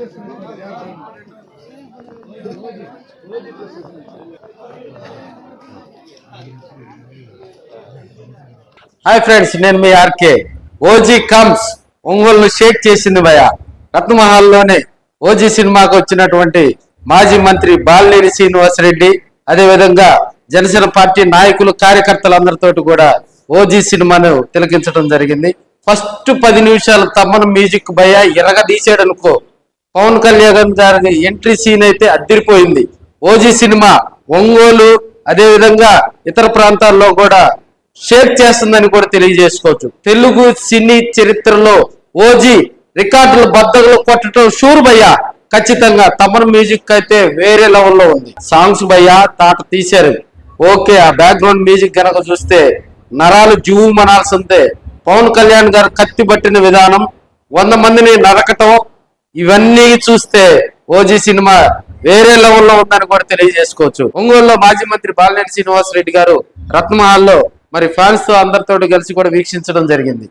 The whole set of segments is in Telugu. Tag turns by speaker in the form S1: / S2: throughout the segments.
S1: హాయ్ ఫ్రెండ్స్, నేను మీ ఆర్కే. ఓజీ కమ్స్ ఒంగోలును షేక్ చేసింది భయ. రత్నమహల్లోనే ఓజీ సినిమాకు వచ్చినటువంటి మాజీ మంత్రి బాలినేని శ్రీనివాసరెడ్డి, అదేవిధంగా జనసేన పార్టీ నాయకులు కార్యకర్తలందరితో కూడా ఓజీ సినిమాను తిలకించడం జరిగింది. ఫస్ట్ 10 నిమిషాలు తమ్మను మ్యూజిక్ భయ ఎరగదీసాడు అనుకో. పవన్ కళ్యాణ్ గారి ఎంట్రీ సీన్ అయితే అదిరిపోయింది. ఓజీ సినిమా ఒంగోలు అదేవిధంగా ఇతర ప్రాంతాల్లో కూడా షేర్ చేస్తుందని కూడా తెలియజేసుకోవచ్చు. తెలుగు సినీ చరిత్రలో ఓజీ రికార్డులు బద్దలు కొట్టడం షూర్ భయ్య. ఖచ్చితంగా తమన్ మ్యూజిక్ అయితే వేరే లెవెల్లో ఉంది. సాంగ్స్ భయ్య తాట తీశారు. ఓకే, ఆ బ్యాక్గ్రౌండ్ మ్యూజిక్ కనుక చూస్తే నరాలు జువు మనాల్సిందే. పవన్ కళ్యాణ్ గారు కత్తి పట్టిన విధానం, 100 మందిని నరకటం, ఇవన్నీ చూస్తే ఓజీ సినిమా వేరే లెవెల్లో ఉందని కూడా తెలియజేసుకోవచ్చు. ఒంగోలులో మాజీ మంత్రి బాలినేని శ్రీనివాసరెడ్డి గారు రత్నమహల్లో మరి ఫ్యాన్స్ తో అందరితో కలిసి కూడా వీక్షించడం జరిగింది.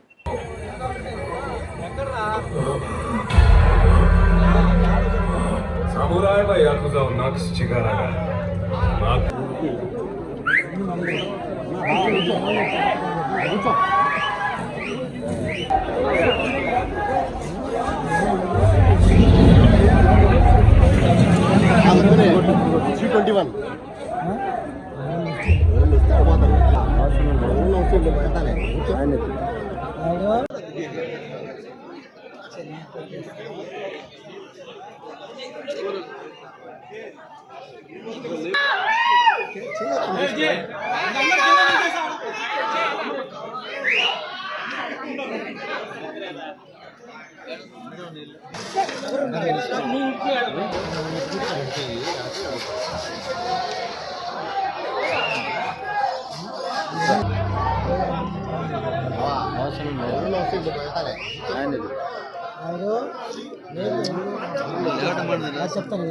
S2: చెప్తాను